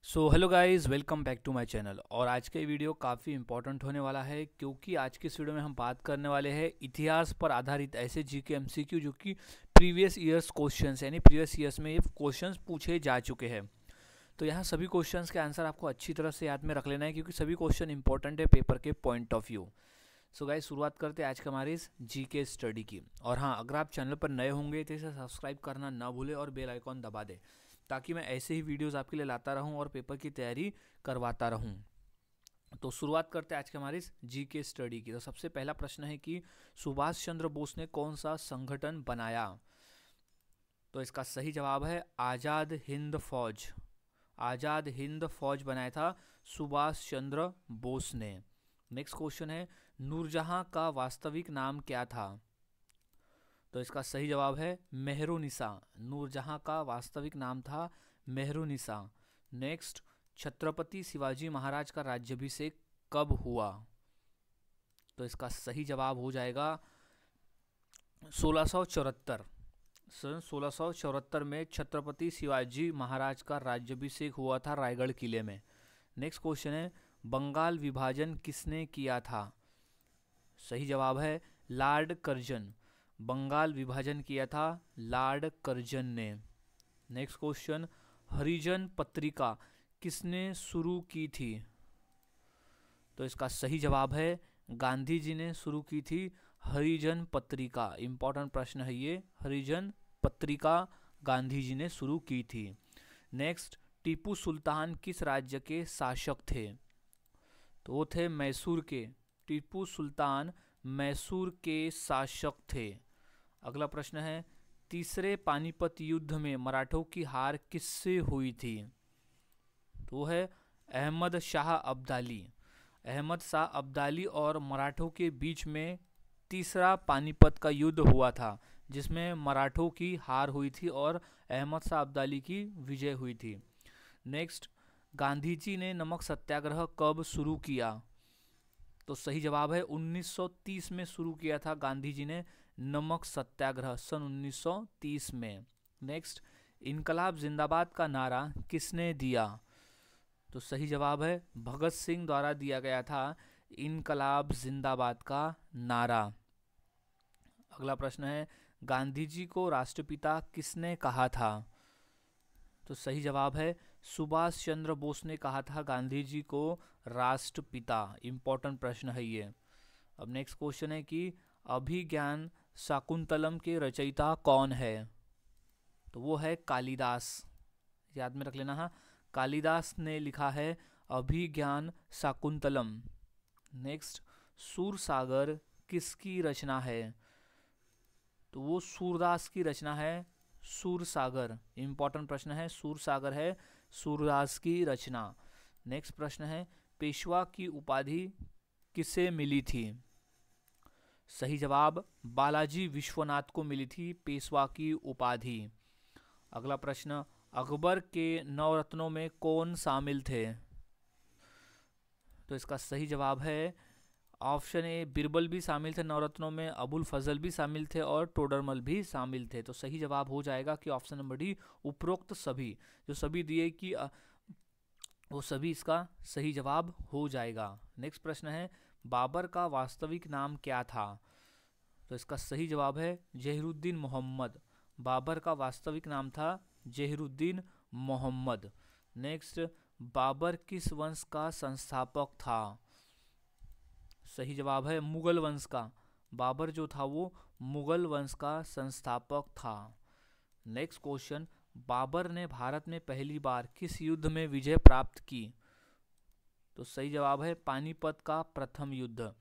So hello guys, welcome back to my channel. और आज का ये वीडियो काफ़ी इंपॉर्टेंट होने वाला है क्योंकि आज के इस वीडियो में हम बात करने वाले हैं इतिहास पर आधारित ऐसे जीके एमसीक्यू जो कि प्रीवियस ईयर्स क्वेश्चंस यानी प्रीवियस ईयर्स में ये क्वेश्चंस पूछे जा चुके हैं। तो यहाँ सभी क्वेश्चंस के आंसर आपको अच्छी तरह से याद में रख लेना है क्योंकि सभी क्वेश्चन इंपॉर्टेंट है पेपर के point of view. So guys, शुरुआत करते हैं आज के हमारे इस जीके स्टडी की। और हाँ, अगर आप चैनल पर नए होंगे तो इसे सब्सक्राइब करना ना भूलें और बेल आइकॉन दबा दें ताकि मैं ऐसे ही वीडियोस आपके लिए लाता रहूं और पेपर की तैयारी करवाता रहूं। तो शुरुआत करते हैं आज के हमारे इस जीके स्टडी की। तो सबसे पहला प्रश्न है कि सुभाष चंद्र बोस ने कौन सा संगठन बनाया। तो इसका सही जवाब है आज़ाद हिंद फौज। आज़ाद हिंद फौज बनाया था सुभाष चंद्र बोस ने। नेक्स्ट क्वेश्चन है नूरजहां का वास्तविक नाम क्या था। तो इसका सही जवाब है मेहरुनिसा। नूरजहां का वास्तविक नाम था मेहरुनिसा। नेक्स्ट, छत्रपति शिवाजी महाराज का राज्याभिषेक कब हुआ। तो इसका सही जवाब हो जाएगा 1674। सन 1674 में छत्रपति शिवाजी महाराज का राज्याभिषेक हुआ था रायगढ़ किले में। नेक्स्ट क्वेश्चन है बंगाल विभाजन किसने किया था। सही जवाब है लॉर्ड कर्जन। बंगाल विभाजन किया था लॉर्ड कर्जन ने। नेक्स्ट क्वेश्चन हरिजन पत्रिका किसने शुरू की थी। तो इसका सही जवाब है गांधी जी ने शुरू की थी हरिजन पत्रिका। इंपॉर्टेंट प्रश्न है ये, हरिजन पत्रिका गांधी जी ने शुरू की थी। नेक्स्ट, टीपू सुल्तान किस राज्य के शासक थे। तो वो थे मैसूर के। टीपू सुल्तान मैसूर के शासक थे। अगला प्रश्न है तीसरे पानीपत युद्ध में मराठों की हार किससे हुई थी। तो है अहमद शाह अब्दाली। अहमद शाह अब्दाली और मराठों के बीच में तीसरा पानीपत का युद्ध हुआ था जिसमें मराठों की हार हुई थी और अहमद शाह अब्दाली की विजय हुई थी। नेक्स्ट, गांधी जी ने नमक सत्याग्रह कब शुरू किया। तो सही जवाब है 1930 में शुरू किया था गांधी जी ने नमक सत्याग्रह, सन 1930 में। नेक्स्ट, इनकलाब जिंदाबाद का नारा किसने दिया। तो सही जवाब है भगत सिंह द्वारा दिया गया था इनकलाब जिंदाबाद का नारा। अगला प्रश्न है गांधी जी को राष्ट्रपिता किसने कहा था। तो सही जवाब है सुभाष चंद्र बोस ने कहा था गांधी जी को राष्ट्रपिता। इंपॉर्टेंट प्रश्न है ये। अब नेक्स्ट क्वेश्चन है कि अभिज्ञान शाकुंतलम के रचयिता कौन है। तो वो है कालिदास। याद में रख लेना। हाँ, कालिदास ने लिखा है अभिज्ञान शाकुंतलम। नेक्स्ट, सूरसागर किसकी रचना है। तो वो सूरदास की रचना है सूरसागर। इंपॉर्टेंट प्रश्न है, सूरसागर है सूरदास की रचना। नेक्स्ट प्रश्न है पेशवा की उपाधि किसे मिली थी। सही जवाब बालाजी विश्वनाथ को मिली थी पेशवा की उपाधि। अगला प्रश्न अकबर के नवरत्नों में कौन शामिल थे। तो इसका सही जवाब है ऑप्शन ए बिरबल भी शामिल थे नवरत्नों में, अबुल फजल भी शामिल थे और टोडरमल भी शामिल थे। तो सही जवाब हो जाएगा कि ऑप्शन नंबर डी उपरोक्त सभी, जो सभी दिए कि वो सभी इसका सही जवाब हो जाएगा। नेक्स्ट प्रश्न है बाबर का वास्तविक नाम क्या था। तो इसका सही जवाब है जहीरुद्दीन मोहम्मद। बाबर का वास्तविक नाम था जहीरुद्दीन मोहम्मद। नेक्स्ट, बाबर किस वंश का संस्थापक था। सही जवाब है मुगल वंश का। बाबर जो था वो मुगल वंश का संस्थापक था। नेक्स्ट क्वेश्चन बाबर ने भारत में पहली बार किस युद्ध में विजय प्राप्त की। तो सही जवाब है पानीपत का प्रथम युद्ध।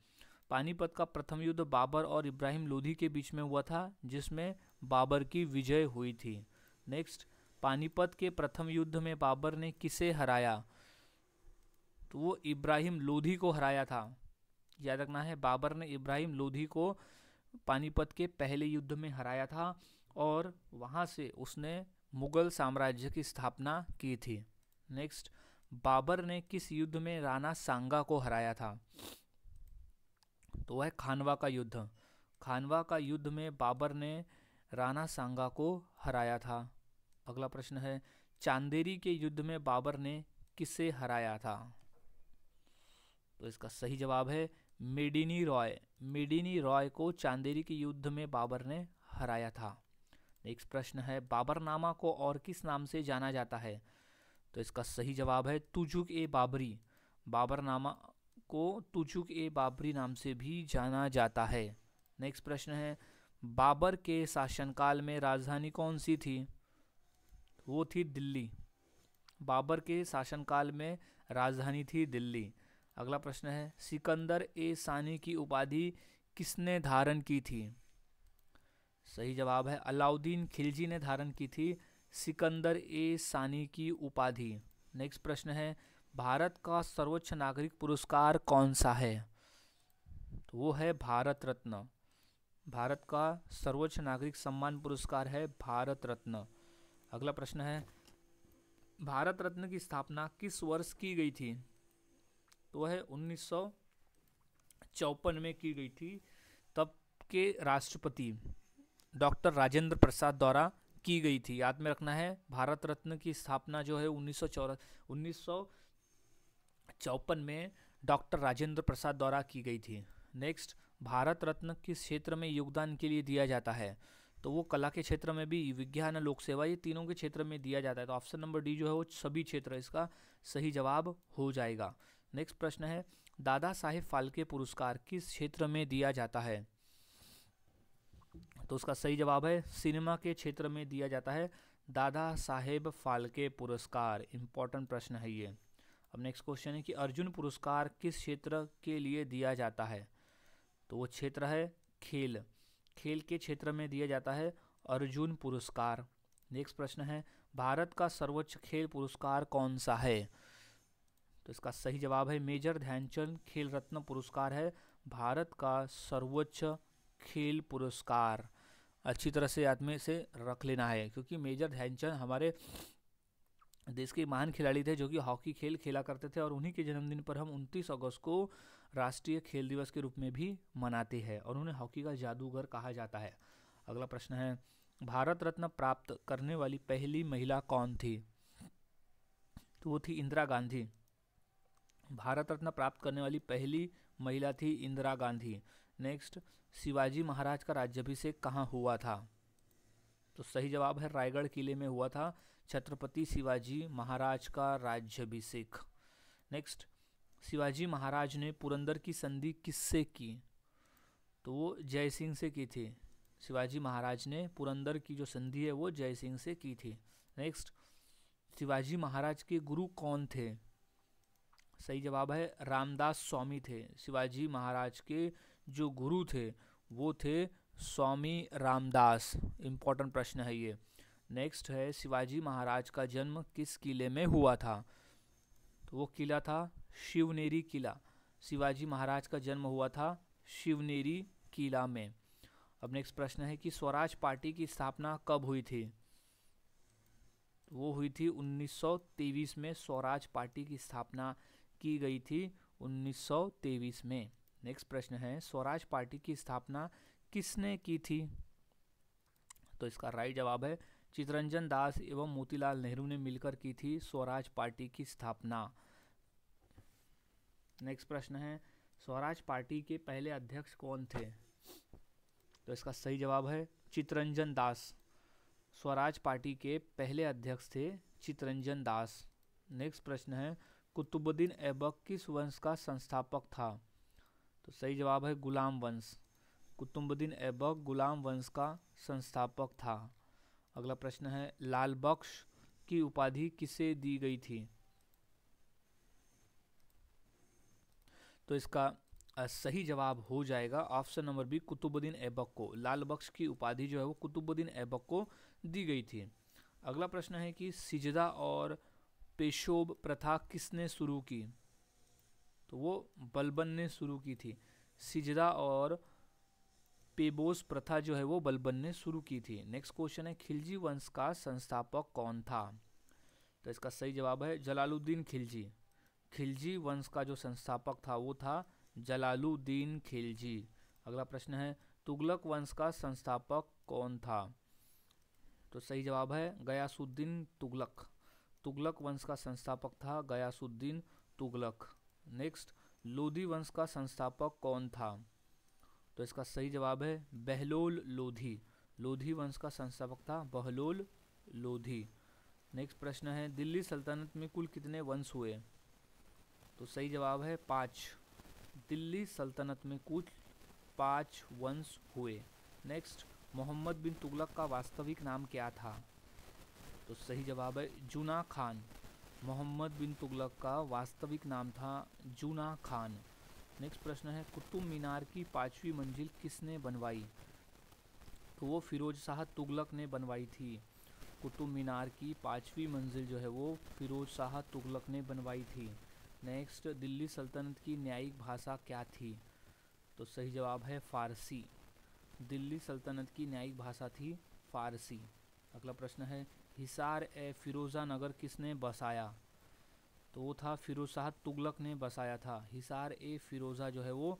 पानीपत का प्रथम युद्ध बाबर और इब्राहिम लोधी के बीच में हुआ था जिसमें बाबर की विजय हुई थी। नेक्स्ट, पानीपत के प्रथम युद्ध में बाबर ने किसे हराया। तो वो इब्राहिम लोधी को हराया था। याद रखना है बाबर ने इब्राहिम लोधी को पानीपत के पहले युद्ध में हराया था और वहां से उसने मुगल साम्राज्य की स्थापना की थी। नेक्स्ट, बाबर ने किस युद्ध में राणा सांगा को हराया था। तो वह खानवा का युद्ध। खानवा का युद्ध में बाबर ने राणा सांगा को हराया था। अगला प्रश्न है चांदेरी के युद्ध में बाबर ने किसे हराया था? तो इसका सही जवाब है मेदिनी रॉय। मेदिनी रॉय को चांदेरी के युद्ध में बाबर ने हराया था। नेक्स्ट प्रश्न है बाबरनामा को और किस नाम से जाना जाता है? तो इसका सही जवाब है तुजुक ए बाबरी। बाबरनामा को तुजुक ए बाबरी नाम से भी जाना जाता है। नेक्स्ट प्रश्न है बाबर के शासनकाल में राजधानी कौन सी थी? वो थी दिल्ली। बाबर के शासनकाल में राजधानी थी दिल्ली। अगला प्रश्न है सिकंदर ए सानी की उपाधि किसने धारण की थी? सही जवाब है अलाउद्दीन खिलजी ने धारण की थी सिकंदर ए सानी की उपाधि। नेक्स्ट प्रश्न है भारत का सर्वोच्च नागरिक पुरस्कार कौन सा है? तो वो है भारत रत्न। भारत का सर्वोच्च नागरिक सम्मान पुरस्कार है भारत रत्न। अगला प्रश्न है भारत रत्न की स्थापना किस वर्ष की गई थी? तो वह 1954 में की गई थी। तब के राष्ट्रपति डॉक्टर राजेंद्र प्रसाद द्वारा की गई थी। याद में रखना है भारत रत्न की स्थापना जो है 1954 में डॉक्टर राजेंद्र प्रसाद द्वारा की गई थी। नेक्स्ट भारत रत्न किस क्षेत्र में योगदान के लिए दिया जाता है? तो वो कला के क्षेत्र में भी, विज्ञान, लोक सेवा, ये तीनों के क्षेत्र में दिया जाता है। तो ऑप्शन नंबर डी जो है वो सभी क्षेत्र इसका सही जवाब हो जाएगा। नेक्स्ट प्रश्न है दादा साहेब फाल्के पुरस्कार किस क्षेत्र में दिया जाता है? तो उसका सही जवाब है सिनेमा के क्षेत्र में दिया जाता है दादा साहेब फाल्के पुरस्कार। इंपॉर्टेंट प्रश्न है ये। अब नेक्स्ट क्वेश्चन है कि अर्जुन पुरस्कार किस क्षेत्र के लिए दिया जाता है? तो वो क्षेत्र है खेल। खेल के क्षेत्र में दिया जाता है अर्जुन पुरस्कार। नेक्स्ट प्रश्न है भारत का सर्वोच्च खेल पुरस्कार कौन सा है? तो इसका सही जवाब है मेजर ध्यानचंद खेल रत्न पुरस्कार है भारत का सर्वोच्च खेल पुरस्कार। अच्छी तरह से याद में से रख लेना है क्योंकि मेजर ध्यानचंद हमारे देश के महान खिलाड़ी थे जो कि हॉकी खेल खेला करते थे और उन्हीं के जन्मदिन पर हम 29 अगस्त को राष्ट्रीय खेल दिवस के रूप में भी मनाते हैं और उन्हें हॉकी का जादूगर कहा जाता है। अगला प्रश्न है भारत रत्न प्राप्त करने वाली पहली महिला कौन थी? तो वो थी इंदिरा गांधी। भारत रत्न प्राप्त करने वाली पहली महिला थी इंदिरा गांधी। नेक्स्ट शिवाजी महाराज का राज्याभिषेक कहाँ हुआ था? तो सही जवाब है रायगढ़ किले में हुआ था छत्रपति शिवाजी महाराज का राज्याभिषेक। नेक्स्ट शिवाजी महाराज ने पुरंदर की संधि किससे की? तो वो जय सिंह से की थी। शिवाजी महाराज ने पुरंदर की जो संधि है वो जय सिंह से की थी। नेक्स्ट शिवाजी महाराज के गुरु कौन थे? सही जवाब है रामदास स्वामी थे। शिवाजी महाराज के जो गुरु थे वो थे स्वामी रामदास। इंपॉर्टेंट प्रश्न है ये। नेक्स्ट है शिवाजी महाराज का जन्म किस किले में हुआ था? तो वो किला था शिवनेरी किला। शिवाजी महाराज का जन्म हुआ था शिवनेरी किला में। अब नेक्स्ट प्रश्न है कि स्वराज पार्टी की स्थापना कब हुई थी? वो हुई थी 1923 में। स्वराज पार्टी की स्थापना की गई थी 1923 में। नेक्स्ट प्रश्न है स्वराज पार्टी की स्थापना किसने की थी? तो इसका राइट जवाब है चित्तरंजन दास एवं मोतीलाल नेहरू ने मिलकर की थी स्वराज पार्टी की स्थापना। नेक्स्ट प्रश्न है स्वराज पार्टी के पहले अध्यक्ष कौन थे? तो इसका सही जवाब है चित्तरंजन दास। स्वराज पार्टी के पहले अध्यक्ष थे चित्तरंजन दास। नेक्स्ट प्रश्न है कुतुबुद्दीन ऐबक किस वंश का संस्थापक था? तो सही जवाब है गुलाम वंश। कुतुबुद्दीन ऐबक गुलाम वंश का संस्थापक था। अगला प्रश्न है लाल बख्श की उपाधि किसे दी गई थी? तो इसका सही जवाब हो जाएगा option number B Qutubuddin Aibak को। लाल बख्श की उपाधि जो है वो कुतुबुद्दीन ऐबक को दी गई थी। अगला प्रश्न है कि सिजदा और पेशोब प्रथा किसने शुरू की? तो वो बलबन ने शुरू की थी। सिजदा और पेबोस प्रथा जो है वो बलबन ने शुरू की थी। नेक्स्ट क्वेश्चन है खिलजी वंश का संस्थापक कौन था? तो इसका सही जवाब है जलालुद्दीन खिलजी। खिलजी वंश का जो संस्थापक था वो था जलालुद्दीन खिलजी। अगला प्रश्न है तुगलक वंश का संस्थापक कौन था? तो सही जवाब है गयासुद्दीन तुगलक। तुगलक वंश का संस्थापक था गयासुद्दीन तुगलक। नेक्स्ट, लोधी वंश का संस्थापक कौन था? तो इसका सही जवाब है बहलोल लोधी। लोधी वंश का संस्थापक था बहलोल लोधी। नेक्स्ट प्रश्न है, दिल्ली सल्तनत में कुल कितने वंश हुए? तो सही जवाब है 5। दिल्ली सल्तनत में कुल 5 वंश हुए। नेक्स्ट, मोहम्मद बिन तुगलक का वास्तविक नाम क्या था? तो सही जवाब है जूना खान। मोहम्मद बिन तुगलक का वास्तविक नाम था जूना खान। नेक्स्ट प्रश्न है, कुतुब मीनार की 5वीं मंजिल किसने बनवाई? तो वो फिरोज शाह तुगलक ने बनवाई थी। कुतुब मीनार की 5वीं मंजिल जो है वो फिरोज शाह तुगलक ने बनवाई थी। नेक्स्ट, दिल्ली सल्तनत की न्यायिक भाषा क्या थी? तो सही जवाब है फारसी। दिल्ली सल्तनत की न्यायिक भाषा थी फारसी। अगला प्रश्न है, हिसार ए फिरोजा नगर किसने बसाया? तो वो था फिरोज शाह तुगलक ने बसाया था। हिसार ए फिरोजा जो है वो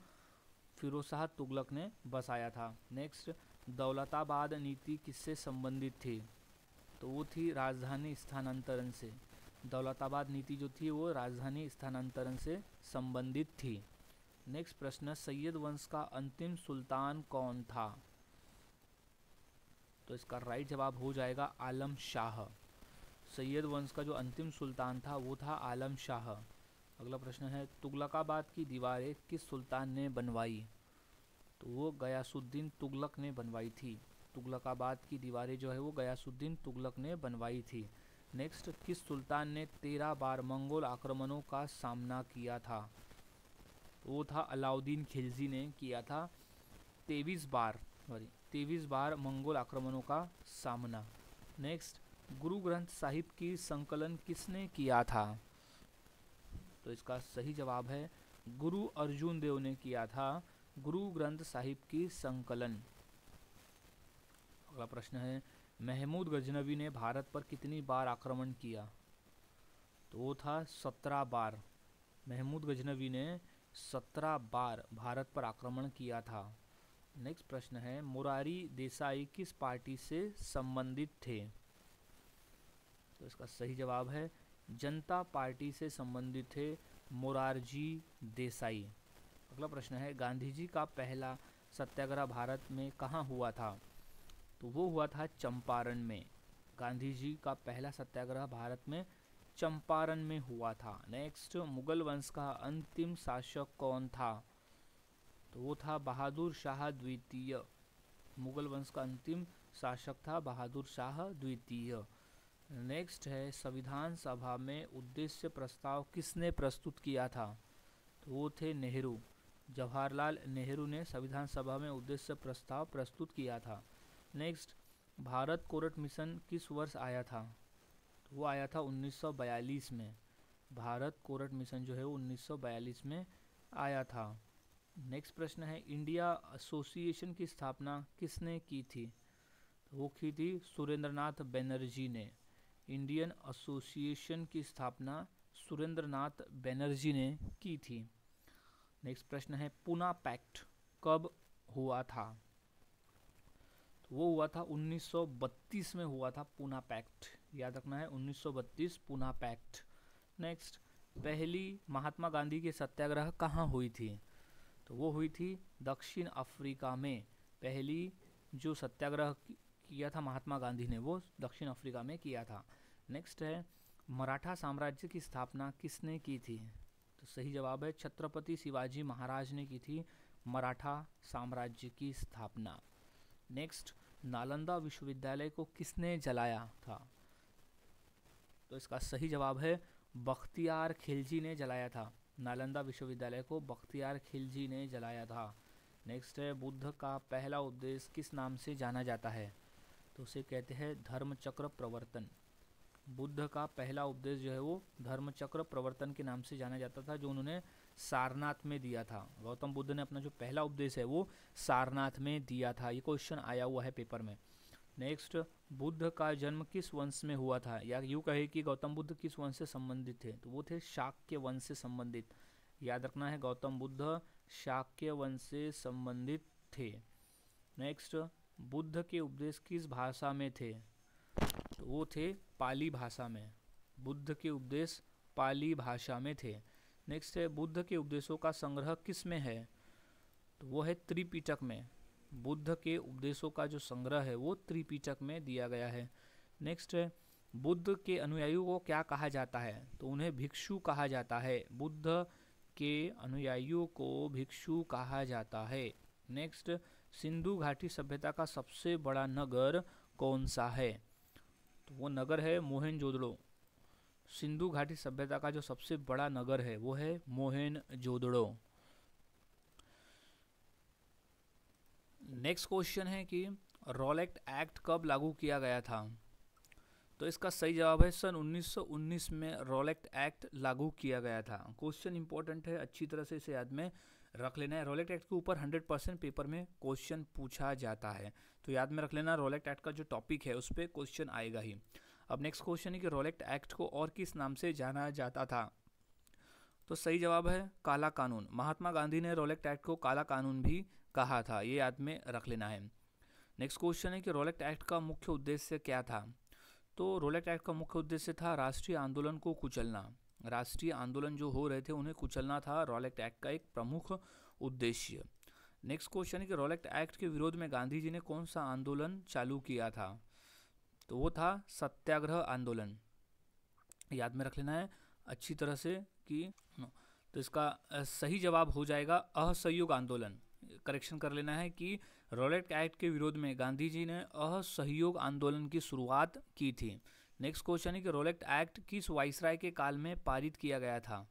फिरोज शाह तुगलक ने बसाया था। नेक्स्ट, दौलताबाद नीति किससे संबंधित थी? तो वो थी राजधानी स्थानांतरण से। दौलताबाद नीति जो थी वो राजधानी स्थानांतरण से संबंधित थी। नेक्स्ट प्रश्न, सैयद वंश का अंतिम सुल्तान कौन था? तो इसका राइट जवाब हो जाएगा आलम शाह। सैयद वंश का जो अंतिम सुल्तान था वो था आलम शाह। अगला प्रश्न है, तुगलकाबाद की दीवारें किस सुल्तान ने बनवाई? तो वो गयासुद्दीन तुगलक ने बनवाई थी। तुगलकाबाद की दीवारें जो है वो गयासुद्दीन तुगलक ने बनवाई थी। नेक्स्ट, किस सुल्तान ने 13 बार मंगोल आक्रमणों का सामना किया था? वो था अलाउद्दीन खिलजी ने किया था 23 बार मंगोल आक्रमणों का सामना। नेक्स्ट, गुरु ग्रंथ साहिब की संकलन किसने किया था? तो इसका सही जवाब है गुरु अर्जुन देव ने किया था गुरु ग्रंथ साहिब की संकलन। अगला प्रश्न है, महमूद गजनवी ने भारत पर कितनी बार आक्रमण किया? तो वो था 17 बार। महमूद गजनवी ने 17 बार भारत पर आक्रमण किया था। नेक्स्ट प्रश्न है, मुरारी देसाई किस पार्टी से संबंधित थे? तो इसका सही जवाब है जनता पार्टी से संबंधित थे मोरारजी देसाई। अगला प्रश्न है, गांधी जी का पहला सत्याग्रह भारत में कहाँ हुआ था? तो वो हुआ था चंपारण में। गांधी जी का पहला सत्याग्रह भारत में चंपारण में हुआ था। नेक्स्ट, मुगल वंश का अंतिम शासक कौन था? तो वो था बहादुर शाह द्वितीय। मुगल वंश का अंतिम शासक था बहादुर शाह द्वितीय। नेक्स्ट है, संविधान सभा में उद्देश्य प्रस्ताव किसने प्रस्तुत किया था? तो वो थे नेहरू। जवाहरलाल नेहरू ने संविधान सभा में उद्देश्य प्रस्ताव प्रस्तुत किया था। नेक्स्ट, भारत कोरट मिशन किस वर्ष आया था? तो वो आया था 1942 में। भारत कोरट मिशन जो है वो 1942 में आया था। नेक्स्ट प्रश्न है, इंडिया एसोसिएशन की स्थापना किसने की थी? तो वो की थी सुरेंद्रनाथ बनर्जी ने। इंडियन एसोसिएशन की स्थापना सुरेंद्रनाथ बनर्जी ने की थी। नेक्स्ट प्रश्न है, पूना पैक्ट कब हुआ था? तो वो हुआ था 1932 में हुआ था पूना पैक्ट। याद रखना है 1932 पूना पैक्ट। नेक्स्ट, पहली महात्मा गांधी की सत्याग्रह कहाँ हुई थी? तो वो हुई थी दक्षिण अफ्रीका में। पहली जो सत्याग्रह किया था महात्मा गांधी ने वो दक्षिण अफ्रीका में किया था। नेक्स्ट है, मराठा साम्राज्य की स्थापना किसने की थी? तो सही जवाब है छत्रपति शिवाजी महाराज ने की थी मराठा साम्राज्य की स्थापना। नेक्स्ट, नालंदा विश्वविद्यालय को किसने जलाया था? तो इसका सही जवाब है बख्तियार खिलजी ने जलाया था। नालंदा विश्वविद्यालय को बख्तियार खिलजी ने जलाया था। नेक्स्ट है, बुद्ध का पहला उपदेश किस नाम से जाना जाता है? तो उसे कहते हैं धर्मचक्र प्रवर्तन। बुद्ध का पहला उपदेश जो है वो धर्मचक्र प्रवर्तन के नाम से जाना जाता था, जो उन्होंने सारनाथ में दिया था। गौतम बुद्ध ने अपना जो पहला उपदेश है वो सारनाथ में दिया था। ये क्वेश्चन आया हुआ है पेपर में। नेक्स्ट, बुद्ध का जन्म किस वंश में हुआ था? या यूँ कहे कि गौतम बुद्ध किस वंश से संबंधित थे? तो वो थे शाक्य वंश से संबंधित। याद रखना है गौतम बुद्ध शाक्य वंश से संबंधित थे। नेक्स्ट, बुद्ध के उपदेश किस भाषा में थे? तो वो थे पाली भाषा में। बुद्ध के उपदेश पाली भाषा में थे। नेक्स्ट है, बुद्ध के उपदेशों का संग्रह किस में है? तो वो है त्रिपिटक में। बुद्ध के उपदेशों का जो संग्रह है वो त्रिपिटक में दिया गया है। नेक्स्ट है, बुद्ध के अनुयायियों को क्या कहा जाता है? तो उन्हें भिक्षु कहा जाता है। बुद्ध के अनुयायियों को भिक्षु कहा जाता है। नेक्स्ट, सिंधु घाटी सभ्यता का सबसे बड़ा नगर कौन सा है? तो वो नगर है मोहनजोदड़ो। सिंधु घाटी सभ्यता का जो सबसे बड़ा नगर है वो है मोहनजोदड़ो। नेक्स्ट क्वेश्चन है कि रॉलेट एक्ट कब लागू किया गया था? तो इसका सही जवाब है सन 1919 में रॉलेट एक्ट लागू किया गया था। क्वेश्चन इंपॉर्टेंट है, अच्छी तरह से इसे याद में रख लेना है। रॉलेट एक्ट के ऊपर 100% पेपर में क्वेश्चन पूछा जाता है, तो याद में रख लेना। रॉलेट एक्ट का जो टॉपिक है उस पर क्वेश्चन आएगा ही। अब नेक्स्ट क्वेश्चन है कि रॉलेट एक्ट को और किस नाम से जाना जाता था? तो सही जवाब है काला कानून। महात्मा गांधी ने रॉलेट एक्ट को काला कानून भी कहा था, ये याद में रख लेना है। नेक्स्ट क्वेश्चन है कि रॉलेट एक्ट का मुख्य उद्देश्य क्या था? तो रॉलेट एक्ट का मुख्य उद्देश्य था राष्ट्रीय आंदोलन को कुचलना। राष्ट्रीय आंदोलन जो हो रहे थे उन्हें कुचलना था रॉलेट एक्ट का एक प्रमुख उद्देश्य। नेक्स्ट क्वेश्चन है कि रॉलेट एक्ट के विरोध में गांधी जी ने कौन सा आंदोलन चालू किया था? तो वो था सत्याग्रह आंदोलन। याद में रख लेना है अच्छी तरह से कि तो इसका सही जवाब हो जाएगा असहयोग आंदोलन। करेक्शन कर लेना है कि रॉलेट एक्ट के विरोध में गांधी जी ने असहयोग आंदोलन की शुरुआत की थी। नेक्स्ट क्वेश्चन है कि रॉलेट एक्ट किस वाइसराय के काल में पारित किया गया था?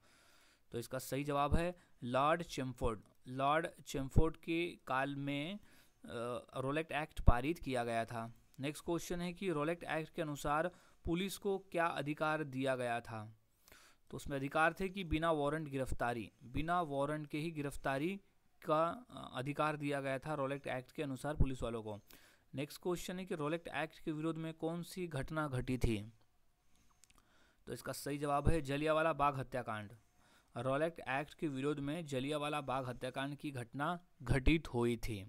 तो इसका सही जवाब है लॉर्ड चैमफोर्ड। लॉर्ड चैमफोर्ड के काल में रॉलेट एक्ट पारित किया गया था। नेक्स्ट क्वेश्चन है कि रॉलेट एक्ट के अनुसार पुलिस को क्या अधिकार दिया गया था? तो उसमें अधिकार थे कि बिना वारंट गिरफ्तारी, बिना वारंट के ही गिरफ्तारी का अधिकार दिया गया था रॉलेट एक्ट के अनुसार पुलिस वालों को। नेक्स्ट क्वेश्चन है कि रॉलेट एक्ट के विरोध में कौन सी घटना घटी थी? तो इसका सही जवाब है जलियांवाला बाग हत्याकांड। रॉलेट एक्ट के विरोध में जलियांवाला बाग हत्याकांड की घटना घटित हुई थी।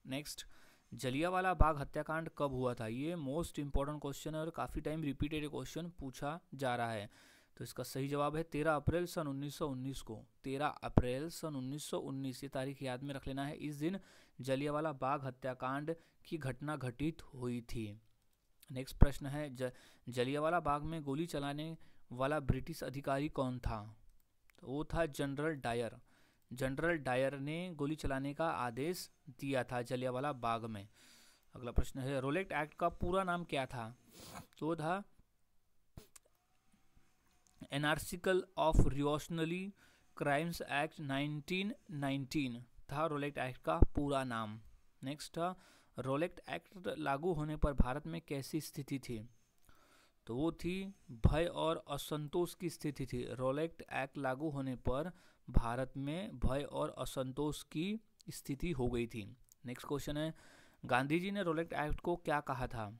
नेक्स्ट, जलियांवाला बाग हत्याकांड कब हुआ था? ये मोस्ट इंपॉर्टेंट क्वेश्चन है और काफ़ी टाइम रिपीटेड क्वेश्चन पूछा जा रहा है। तो इसका सही जवाब है 13 अप्रैल सन 1919 को। 13 अप्रैल सन 1919, ये तारीख याद में रख लेना है। इस दिन जलियांवाला बाग हत्याकांड की घटना घटित हुई थी। नेक्स्ट प्रश्न है जलियांवाला बाग में गोली चलाने वाला ब्रिटिश अधिकारी कौन था? तो वो था जनरल डायर। जनरल डायर ने गोली चलाने का आदेश दिया था जलियांवाला बाग में। अगला प्रश्न है रॉलेट एक्ट का पूरा नाम क्या था? तो वो था एनार्सिकल ऑफ रिवॉल्यूशनरी क्राइम्स एक्ट 1919 था रॉलेट एक्ट का पूरा नाम। नेक्स्ट था रॉलेट एक्ट लागू होने पर भारत में कैसी स्थिति थी? तो वो थी भय और असंतोष की स्थिति थी। रॉलेट एक्ट लागू होने पर भारत में भय और असंतोष की स्थिति हो गई थी। नेक्स्ट क्वेश्चन है गांधी जी ने रॉलेट एक्ट को क्या कहा था?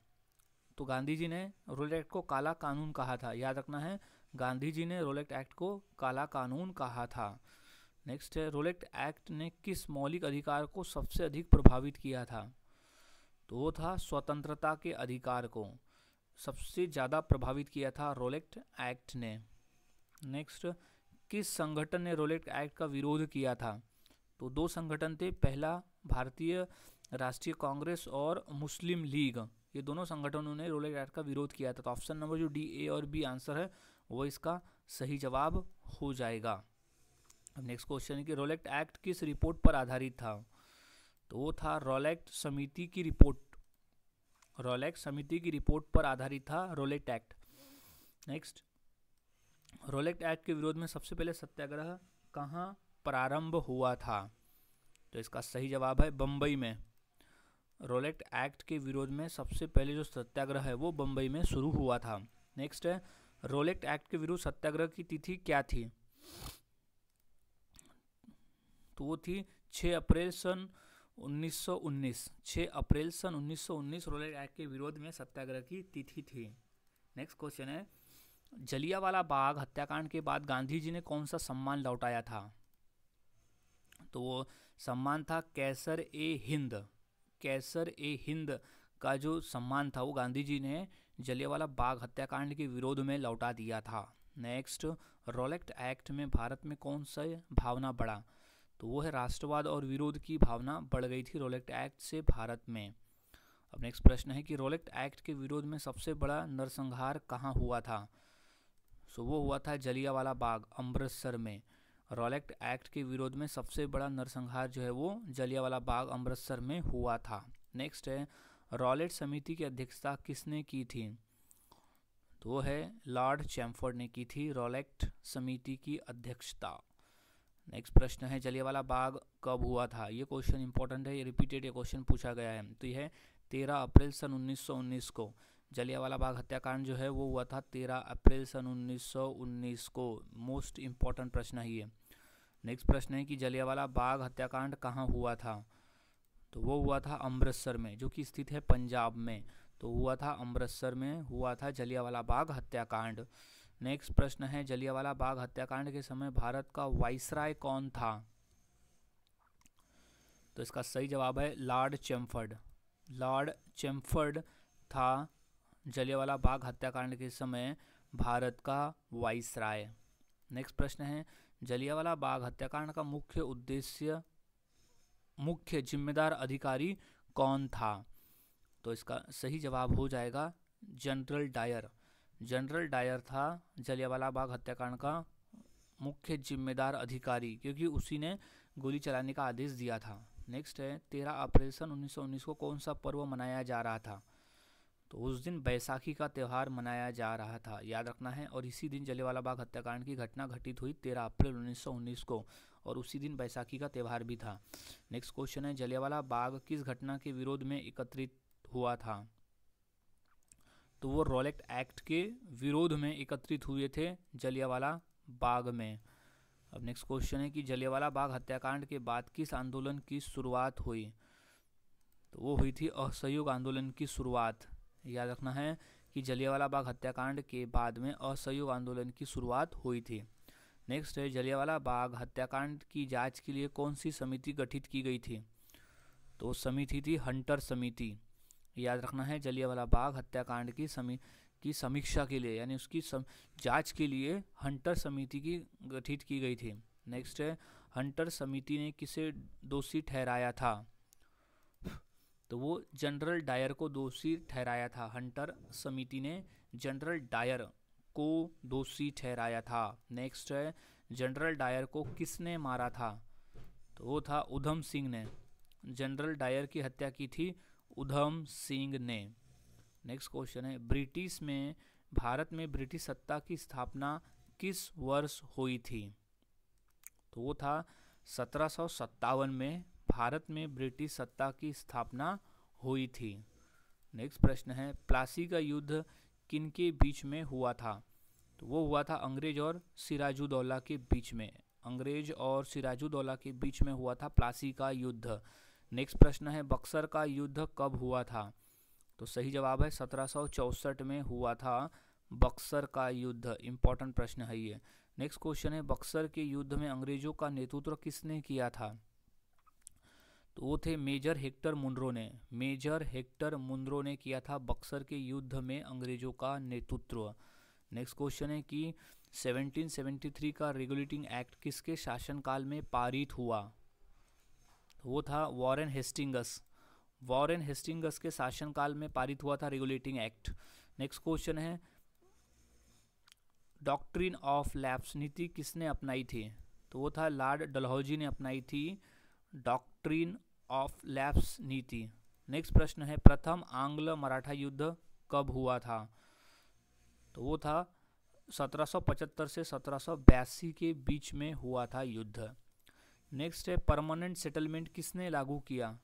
तो गांधी जी ने रॉलेट एक्ट को काला कानून कहा था। याद रखना है गांधी जी ने रॉलेट एक्ट को काला कानून कहा था। नेक्स्ट है रॉलेट एक्ट ने किस मौलिक अधिकार को सबसे अधिक प्रभावित किया था? तो वो था स्वतंत्रता के अधिकार को सबसे ज़्यादा प्रभावित किया था रॉलेट एक्ट ने। नेक्स्ट, किस संगठन ने रॉलेट एक्ट का विरोध किया था? तो दो संगठन थे, पहला भारतीय राष्ट्रीय कांग्रेस और मुस्लिम लीग। ये दोनों संगठनों ने रॉलेट एक्ट का विरोध किया था। तो ऑप्शन नंबर जो डी, ए और बी आंसर है वो इसका सही जवाब हो जाएगा। अब नेक्स्ट क्वेश्चन है कि रॉलेट एक्ट किस रिपोर्ट पर आधारित था? तो वो था रॉलेट समिति की रिपोर्ट। रॉलेट समिति की रिपोर्ट पर आधारित था Rowlatt act. Next, Rowlatt act के विरोध में सबसे पहले सत्याग्रह कहाँ प्रारंभ हुआ था? तो इसका सही जवाब है बम्बई में। रॉलेट एक्ट के विरोध में सबसे पहले जो सत्याग्रह है वो बम्बई में शुरू हुआ था। नेक्स्ट है रॉलेट एक्ट के विरुद्ध सत्याग्रह की तिथि क्या थी? तो वो थी 6 अप्रैल सन 1919। 6 अप्रैल सन 1919 रॉलेट एक्ट के विरोध में सत्याग्रह की तिथि थी। नेक्स्ट क्वेश्चन है जलियांवाला बाग हत्याकांड के बाद गांधी जी ने कौन सा सम्मान लौटाया था? तो वो सम्मान था कैसर ए हिंद। कैसर ए हिंद का जो सम्मान था वो गांधी जी ने जलियांवाला बाग हत्याकांड के विरोध में लौटा दिया था? नेक्स्ट, रॉलेट एक्ट में भारत में कौन सा भावना बढ़ा? तो वो है राष्ट्रवाद और विरोध की भावना बढ़ गई थी रॉलेट एक्ट से भारत में। अब नेक्स्ट प्रश्न है कि रॉलेट एक्ट के विरोध में सबसे बड़ा नरसंहार कहाँ हुआ था? सो वो हुआ था जलियांवाला बाग, अमृतसर में। रॉलेट एक्ट के विरोध में सबसे बड़ा नरसंहार जो है वो जलियांवाला बाग, अमृतसर में हुआ था। नेक्स्ट है, रॉलेट समिति की अध्यक्षता किसने की थी? तो वो है लॉर्ड चैमफोर्ड ने की थी रॉलेट समिति की अध्यक्षता। नेक्स्ट प्रश्न है, जलियांवाला बाग कब हुआ था? ये क्वेश्चन इंपॉर्टेंट है, ये रिपीटेड ये क्वेश्चन पूछा गया है। तो यह 13 अप्रैल सन 1919 को जलियांवाला बाग हत्याकांड जो है वो हुआ था 13 अप्रैल सन 1919 को। मोस्ट इंपॉर्टेंट प्रश्न है ये। नेक्स्ट प्रश्न है कि जलियांवाला बाग हत्याकांड कहाँ हुआ था? तो वो हुआ था अमृतसर में, जो कि स्थित है पंजाब में। तो हुआ था अमृतसर में, हुआ था जलियांवाला बाग हत्याकांड। नेक्स्ट प्रश्न है, जलियांवाला बाग हत्याकांड के समय भारत का वाइसराय कौन था? तो इसका सही जवाब है लॉर्ड चैमफोर्ड। लॉर्ड चैमफोर्ड था जलियांवाला बाग हत्याकांड के समय भारत का वाइसराय। नेक्स्ट प्रश्न है, जलियांवाला बाग हत्याकांड का मुख्य जिम्मेदार अधिकारी कौन था? तो इसका सही जवाब हो जाएगा जनरल डायर। जनरल डायर था जलियांवाला बाग हत्याकांड का मुख्य जिम्मेदार अधिकारी, क्योंकि उसी ने गोली चलाने का आदेश दिया था। नेक्स्ट है, 13 अप्रैल सन 1919 को कौन सा पर्व मनाया जा रहा था? तो उस दिन बैसाखी का त्यौहार मनाया जा रहा था, याद रखना है। और इसी दिन जलियांवाला बाग हत्याकांड की घटना घटित हुई 13 अप्रैल 1919 को, और उसी दिन बैसाखी का त्यौहार भी था। नेक्स्ट क्वेश्चन है, जलियांवाला बाग किस घटना के विरोध में एकत्रित हुआ था? तो वो रॉलेट एक्ट के विरोध में एकत्रित हुए थे जलियांवाला बाग में। अब नेक्स्ट क्वेश्चन है कि जलियांवाला बाग हत्याकांड के बाद किस आंदोलन की शुरुआत हुई? तो वो हुई थी असहयोग आंदोलन की शुरुआत। याद रखना है कि जलियांवाला बाग हत्याकांड के बाद में असहयोग आंदोलन की शुरुआत हुई थी। नेक्स्ट है, जलियांवाला बाग हत्याकांड की जांच के लिए कौन सी समिति गठित की गई थी? तो समिति थी हंटर समिति। याद रखना है, जलियांवाला बाग हत्याकांड की समीक्षा के लिए, यानी उसकी जांच के लिए हंटर समिति की गठित की गई थी। नेक्स्ट है, हंटर समिति ने किसे दोषी ठहराया था? तो वो जनरल डायर को दोषी ठहराया था। हंटर समिति ने जनरल डायर को दोषी ठहराया था। नेक्स्ट है, जनरल डायर को किसने मारा था? तो वो था उधम सिंह ने। जनरल डायर की हत्या की थी उधम सिंह ने। नेक्स्ट क्वेश्चन है, भारत में ब्रिटिश सत्ता की स्थापना किस वर्ष हुई थी? तो वो था 1757 में भारत में ब्रिटिश सत्ता की स्थापना हुई थी। नेक्स्ट प्रश्न है, प्लासी का युद्ध किनके बीच में हुआ था? तो वो हुआ था अंग्रेज और सिराजुद्दौला के बीच में। अंग्रेज और सिराजुद्दौला के बीच में हुआ था प्लासी का युद्ध। नेक्स्ट प्रश्न है, बक्सर का युद्ध कब हुआ था? तो सही जवाब है 1764 में हुआ था बक्सर का युद्ध। इंपॉर्टेंट प्रश्न है ये। नेक्स्ट क्वेश्चन है, बक्सर के युद्ध में अंग्रेजों का नेतृत्व किसने किया था? तो वो थे मेजर हेक्टर मुनरो ने। मेजर हेक्टर मुनरो ने किया था बक्सर के युद्ध में अंग्रेजों का नेतृत्व। नेक्स्ट क्वेश्चन है कि 1773 का रेगुलेटिंग एक्ट किसके शासनकाल में पारित हुआ? तो वो था वॉरेन हेस्टिंगस। वॉरेन हेस्टिंगस के शासनकाल में पारित हुआ था रेगुलेटिंग एक्ट। नेक्स्ट क्वेश्चन है, डॉक्ट्रिन ऑफ लैप्स नीति किसने अपनाई थी? तो वो था लॉर्ड डलहौजी ने अपनाई थी डॉक्ट्रिन ऑफ लैप्स नीति। नेक्स्ट प्रश्न है, प्रथम आंग्ल मराठा युद्ध कब हुआ था? तो वो था 1775 से 1782 के बीच में हुआ था युद्ध। नेक्स्ट है, परमानेंट सेटलमेंट किसने लागू किया?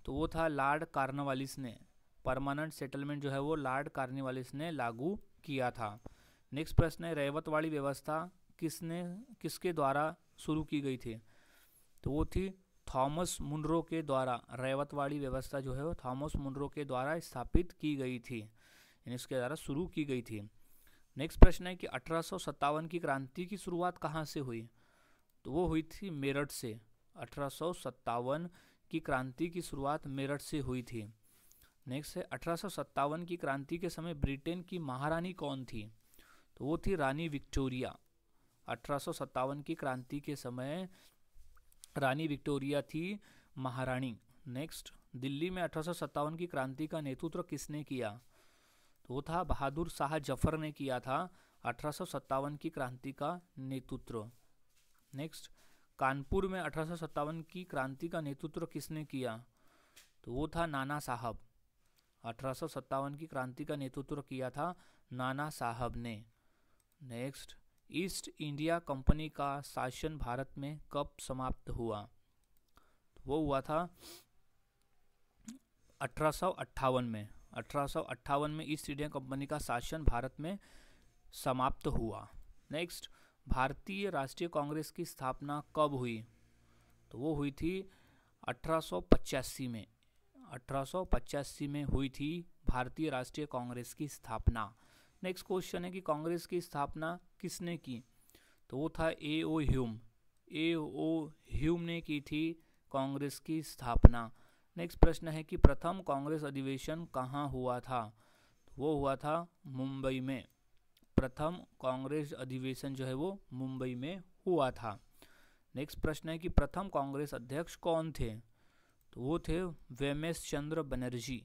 तो वो था लॉर्ड कॉर्नवालिस ने। परमानेंट सेटलमेंट जो है वो लॉर्ड कॉर्नवालिस ने लागू किया था। नेक्स्ट प्रश्न है, रैयतवाड़ी व्यवस्था किसके द्वारा शुरू की गई थी? तो वो थी थॉमस मुनरो के द्वारा। रैयतवाड़ी व्यवस्था जो है वो थॉमस मुनरो के द्वारा स्थापित की गई थी, यानी इसके द्वारा शुरू की गई थी। नेक्स्ट प्रश्न है कि 1857 की क्रांति की शुरुआत कहाँ से हुई? तो वो हुई थी मेरठ से। 1857 की क्रांति की शुरुआत मेरठ से हुई थी। नेक्स्ट है 1857 की क्रांति के समय ब्रिटेन की महारानी कौन थी? तो वो थी रानी विक्टोरिया। 1857 की क्रांति के समय रानी विक्टोरिया थी महारानी। नेक्स्ट, दिल्ली में 1857 की क्रांति का नेतृत्व किसने किया? तो वो था बहादुर शाह जफर ने किया था 1857 की क्रांति का नेतृत्व। नेक्स्ट, कानपुर में 1857 की क्रांति का नेतृत्व किसने किया? तो वो था नाना साहब। 1857 की क्रांति का नेतृत्व किया था नाना साहब ने। नेक्स्ट, ईस्ट इंडिया कंपनी का शासन भारत में कब समाप्त हुआ? तो वो हुआ था 1858 में। 1858 में ईस्ट इंडिया कंपनी का शासन भारत में समाप्त हुआ। नेक्स्ट, भारतीय राष्ट्रीय कांग्रेस की स्थापना कब हुई? तो वो हुई थी 1885 में। 1885 में हुई थी भारतीय राष्ट्रीय कांग्रेस की स्थापना। नेक्स्ट क्वेश्चन है कि कांग्रेस की स्थापना किसने की? तो वो था A.O. ह्यूम। A.O. ह्यूम ने की थी कांग्रेस की स्थापना। नेक्स्ट प्रश्न है कि प्रथम कांग्रेस अधिवेशन कहाँ हुआ था? तो वो हुआ था मुंबई में। प्रथम कांग्रेस अधिवेशन जो है वो मुंबई में हुआ था। नेक्स्ट प्रश्न है कि प्रथम कांग्रेस अध्यक्ष कौन थे? तो वो थे वेमेश चंद्र बनर्जी।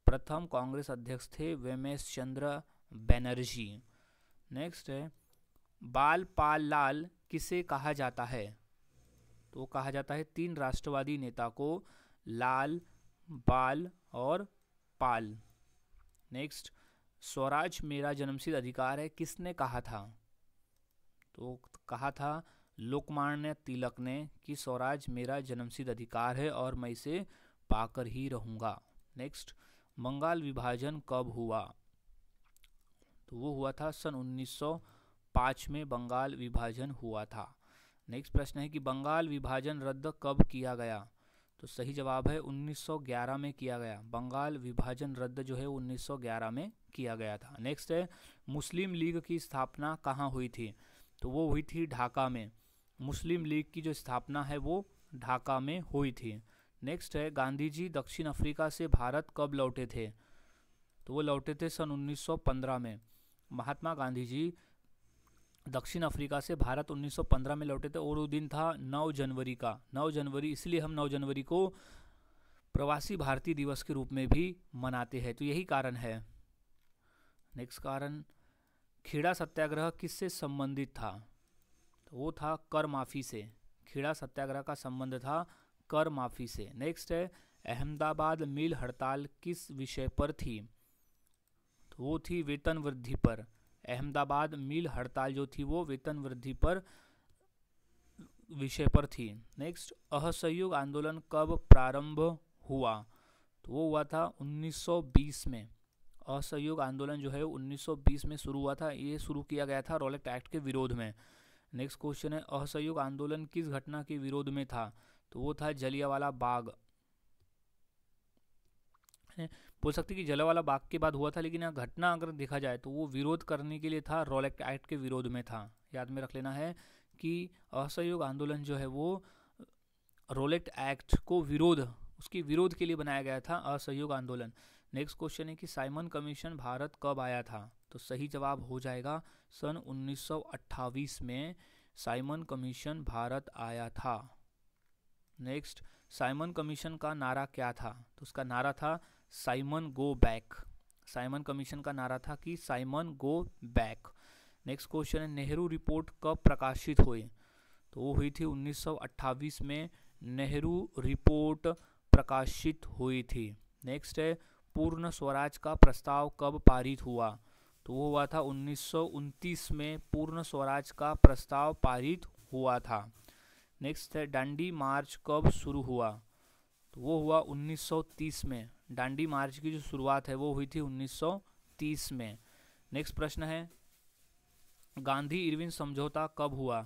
प्रथम कांग्रेस अध्यक्ष थे वेमेश चंद्र बनर्जी। नेक्स्ट है बाल पाल लाल किसे कहा जाता है? तो कहा जाता है तीन राष्ट्रवादी नेता को, लाल, बाल और पाल। नेक्स्ट, स्वराज मेरा जन्मसिद्ध अधिकार है किसने कहा था? तो कहा था लोकमान्य तिलक ने कि स्वराज मेरा जन्मसिद्ध अधिकार है और मैं इसे पाकर ही रहूँगा। नेक्स्ट, बंगाल विभाजन कब हुआ? तो वो हुआ था सन 1905 में बंगाल विभाजन हुआ था। नेक्स्ट प्रश्न है कि बंगाल विभाजन रद्द कब किया गया? तो सही जवाब है 1911 में किया गया। बंगाल विभाजन रद्द जो है 1911 में किया गया था। नेक्स्ट है मुस्लिम लीग की स्थापना कहाँ हुई थी? तो वो हुई थी ढाका में। मुस्लिम लीग की जो स्थापना है वो ढाका में हुई थी। नेक्स्ट है गांधी जी दक्षिण अफ्रीका से भारत कब लौटे थे? तो वो लौटे थे सन 1915 में। महात्मा गांधी जी दक्षिण अफ्रीका से भारत 1915 में लौटे थे और वो दिन था 9 जनवरी का। 9 जनवरी इसलिए हम 9 जनवरी को प्रवासी भारतीय दिवस के रूप में भी मनाते हैं, तो यही कारण है। नेक्स्ट कारण, खेड़ा सत्याग्रह किससे संबंधित था? तो वो था कर माफ़ी से। खेड़ा सत्याग्रह का संबंध था कर माफ़ी से। नेक्स्ट है अहमदाबाद मिल हड़ताल किस विषय पर थी? तो वो थी वेतन वृद्धि पर। अहमदाबाद मिल हड़ताल जो थी वो वेतन वृद्धि पर विषय पर थी। नेक्स्ट, असहयोग आंदोलन कब प्रारंभ हुआ? तो वो हुआ था 1920 में। असहयोग आंदोलन जो है 1920 में शुरू हुआ था। ये शुरू किया गया था रॉलेट एक्ट के विरोध में। नेक्स्ट क्वेश्चन है असहयोग आंदोलन किस घटना के विरोध में था? तो वो था जलियांवाला बाग। बोल सकते कि जलियांवाला बाग के बाद हुआ था, लेकिन यहाँ घटना अगर देखा जाए तो वो विरोध करने के लिए था, रॉलेट एक्ट के विरोध में था। याद में रख लेना है कि असहयोग आंदोलन जो है वो रॉलेट एक्ट को उसके विरोध के लिए बनाया गया था असहयोग आंदोलन। नेक्स्ट क्वेश्चन है कि साइमन कमीशन भारत कब आया था? तो सही जवाब हो जाएगा सन 1928 में साइमन कमीशन भारत आया था। नेक्स्ट, साइमन कमीशन का नारा क्या था? तो उसका नारा था Simon go back. Simon commission का नारा था कि Simon go back. Next question है नेहरू रिपोर्ट कब प्रकाशित हुई? तो वो हुई थी 1928 में नेहरू रिपोर्ट प्रकाशित हुई थी। नेक्स्ट है पूर्ण स्वराज का प्रस्ताव कब पारित हुआ? तो वो हुआ था 1929 में पूर्ण स्वराज का प्रस्ताव पारित हुआ था। नेक्स्ट है दांडी मार्च कब शुरू हुआ? तो वो हुआ 1930 में। दांडी मार्च की जो शुरुआत है वो हुई थी 1930 में। नेक्स्ट प्रश्न है गांधी इरविन समझौता कब हुआ?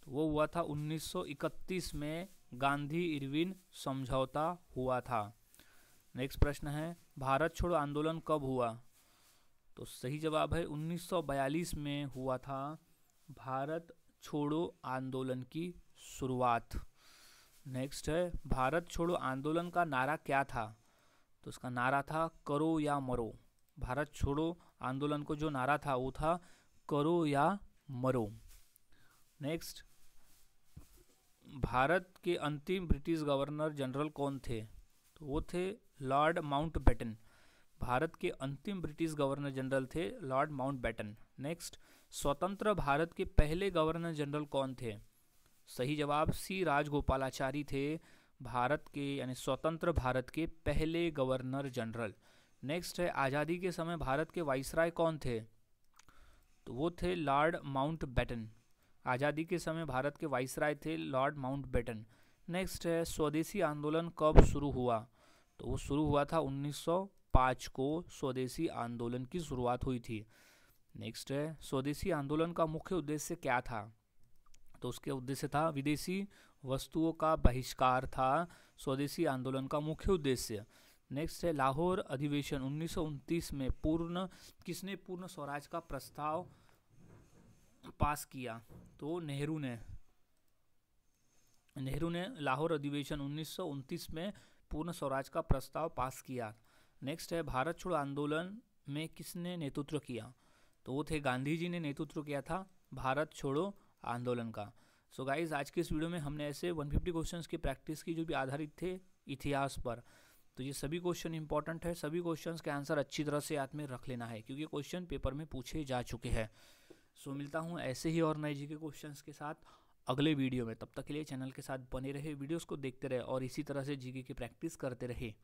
तो वो हुआ था 1931 में गांधी इरविन समझौता हुआ था। नेक्स्ट प्रश्न है भारत छोड़ो आंदोलन कब हुआ? तो सही जवाब है 1942 में हुआ था भारत छोड़ो आंदोलन की शुरुआत। नेक्स्ट है भारत छोड़ो आंदोलन का नारा क्या था? तो उसका नारा था करो या मरो। भारत छोड़ो आंदोलन को जो नारा था वो था करो या मरो। नेक्स्ट, भारत के अंतिम ब्रिटिश गवर्नर जनरल कौन थे? तो वो थे लॉर्ड माउंटबेटन। भारत के अंतिम ब्रिटिश गवर्नर जनरल थे लॉर्ड माउंटबेटन। नेक्स्ट, स्वतंत्र भारत के पहले गवर्नर जनरल कौन थे? सही जवाब सी राजगोपालाचारी थे, भारत के यानी स्वतंत्र भारत के पहले गवर्नर जनरल। नेक्स्ट है, आज़ादी के समय भारत के वाइसराय कौन थे? तो वो थे लॉर्ड माउंटबेटन। आज़ादी के समय भारत के वाइसराय थे लॉर्ड माउंटबेटन। नेक्स्ट है, स्वदेशी आंदोलन कब शुरू हुआ? तो वो शुरू हुआ था 1905 को स्वदेशी आंदोलन की शुरुआत हुई थी। नेक्स्ट है, स्वदेशी आंदोलन का मुख्य उद्देश्य क्या था? तो उसके उद्देश्य था विदेशी वस्तुओं का बहिष्कार था स्वदेशी आंदोलन का मुख्य उद्देश्य। नेक्स्ट है, लाहौर अधिवेशन 1929 में किसने पूर्ण स्वराज का प्रस्ताव पास किया? तो नेहरू ने लाहौर अधिवेशन 1929 में पूर्ण स्वराज का प्रस्ताव पास किया। नेक्स्ट है, भारत छोड़ो आंदोलन में किसने नेतृत्व किया? तो वो थे गांधी जी ने नेतृत्व किया था भारत छोड़ो आंदोलन का। सो गाइज, आज के इस वीडियो में हमने ऐसे 150 क्वेश्चंस की प्रैक्टिस की जो भी आधारित थे इतिहास पर। तो ये सभी क्वेश्चन इंपॉर्टेंट है, सभी क्वेश्चंस के आंसर अच्छी तरह से याद में रख लेना है क्योंकि क्वेश्चन पेपर में पूछे जा चुके हैं। सो मिलता हूँ ऐसे ही और नए जी के क्वेश्चंस के साथ अगले वीडियो में। तब तक के लिए चैनल के साथ बने रहे, वीडियोस को देखते रहे और इसी तरह से जीके की प्रैक्टिस करते रहे।